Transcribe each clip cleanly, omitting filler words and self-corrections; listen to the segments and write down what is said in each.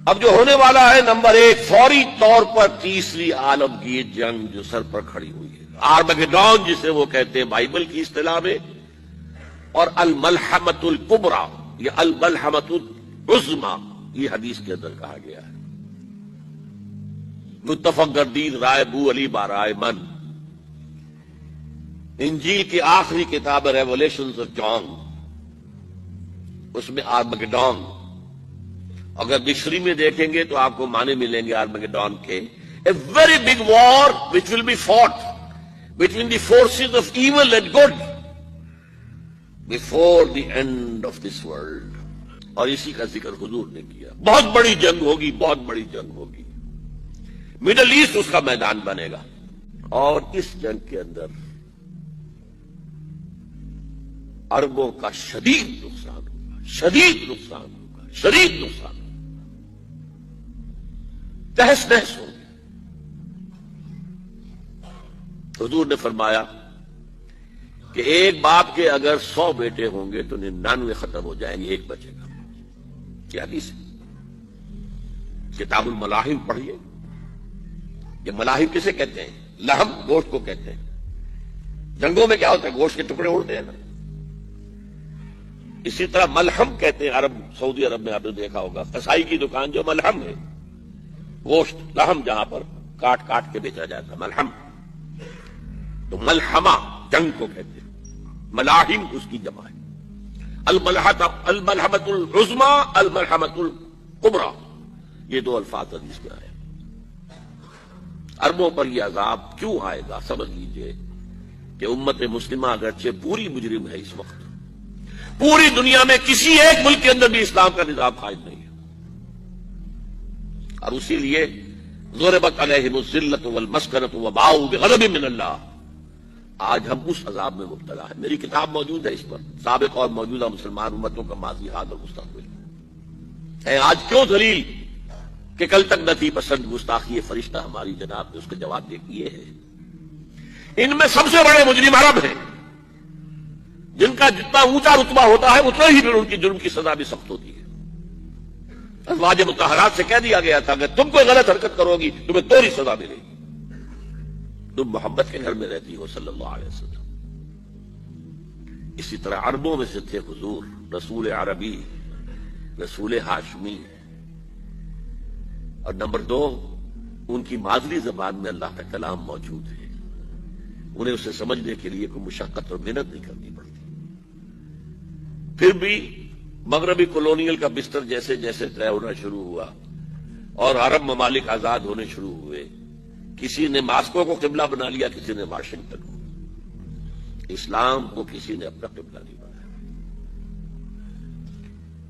اب جو ہونے والا ہے نمبر 1 فوری طور پر تیسری عالمگیر جنگ جو سر پر کھڑی ہوئی ہے، آرمگیڈون جسے وہ کہتے ہیں بائبل کی اصطلاح میں، اور الملحمۃ الکبریٰ یا الملحمۃ العظمیٰ یہ حدیث کے اندر کہا گیا ہے۔ متفق گردید رائے بو علی بارائے من، انجیل کی آخری کتاب ریولیشنز آف جان، اس میں آرمگیڈون، اگر ڈکشنری میں دیکھیں گے تو آپ کو معنی ملیں گے آرمگیڈون کے، a very big war which will be fought between the forces of evil and good before the end of this world، اور اسی کا ذکر حضور نے کیا۔ بہت بڑی جنگ ہوگی، بہت بڑی جنگ ہوگی، مڈل ایسٹ اس کا میدان بنے گا، اور اس جنگ کے اندر عربوں کا شدید نقصان ہوگا، شدید نقصان ہوگا، شدید نقصان ہوگا، تہس نہس ہوگی۔ حضور نے فرمایا کہ ایک باپ کے اگر 100 بیٹے ہوں گے تو 99 ختم ہو جائیں گے، ایک بچے گا۔ یہ حدیث ہے، کتاب الملاحم پڑھیے۔ یہ ملاحم کسے کہتے ہیں؟ لحم، گوشت کو کہتے ہیں۔ جنگوں میں کیا ہوتا ہے؟ گوشت کے ٹکڑے اڑتے ہیں نا، اسی طرح ملحم کہتے ہیں عرب، سعودی عرب میں آپ نے دیکھا ہوگا قصائی کی دکان جو ملحم ہے، گوشت لحم جہاں پر کاٹ کاٹ کے بیچا جاتا ہے، ملحم۔ تو ملحمہ جنگ کو کہتے ہیں، ملاحم اس کی جمع ہے۔ الملحمۃ العظمیٰ، الملحمۃ الکبریٰ، یہ 2 الفاظ حدیث میں آئے۔ عربوں پر یہ عذاب کیوں آئے گا؟ سمجھ لیجئے کہ امت مسلمہ اگرچہ پوری مجرم ہے اس وقت، پوری دنیا میں کسی ایک ملک کے اندر بھی اسلام کا نظام قائم نہیں ہے، اور اسی لیے ضربت علیہم الذلۃ والمسکنۃ وباؤوا بغضب من اللہ، آج ہم اس عذاب میں مبتلا ہے۔ میری کتاب موجود ہے اس پر، سابق اور موجودہ مسلمان امتوں کا ماضی، حال اور مستقبل ہے۔ آج کیوں ذلیل کہ کل تک نہ تھی پسند گستاخی فرشتہ ہماری جناب نے اس کے جواب دے دیے ہیں۔ ان میں سب سے بڑے مجرم عرب ہیں، جن کا جتنا اونچا رتبہ ہوتا ہے اتنا ہی پھر ان کی جرم کی سزا بھی سخت ہوتی ہے۔ ازواج مطہرات سے کہہ دیا گیا تھا کہ تم کوئی غلط حرکت کرو گی تمہیں توڑی سزا ملے گی، تم محبت کے گھر میں رہتی ہو صلی اللہ علیہ وسلم۔ اسی طرح عربوں میں سے تھے حضور، رسول عربی، رسول ہاشمی، اور نمبر 2 ان کی مادری زبان میں اللہ کا کلام موجود ہے، انہیں اسے سمجھنے کے لیے کوئی مشقت اور محنت نہیں کرنی پڑتی۔ پھر بھی مغربی کولونیل کا بستر جیسے جیسے طے ہونا شروع ہوا اور عرب ممالک آزاد ہونے شروع ہوئے، کسی نے ماسکو کو قبلہ بنا لیا، کسی نے واشنگٹن کو، اسلام کو کسی نے اپنا قبلہ نہیں بنایا۔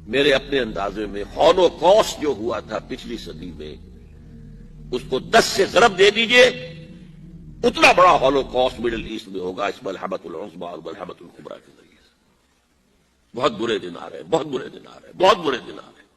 میرے اپنے اندازے میں ہولوکاسٹ جو ہوا تھا پچھلی صدی میں، اس کو 10 سے ضرب دے دیجئے، اتنا بڑا ہولوکاسٹ مڈل ایسٹ میں ہوگا اس ملحمۃ العظمیٰ اور ملحمۃ الکبریٰ کے ذریعے سے۔ بہت برے دن آ رہے ہیں، بہت برے دن آ رہے ہیں، بہت برے دن آ رہے ہیں۔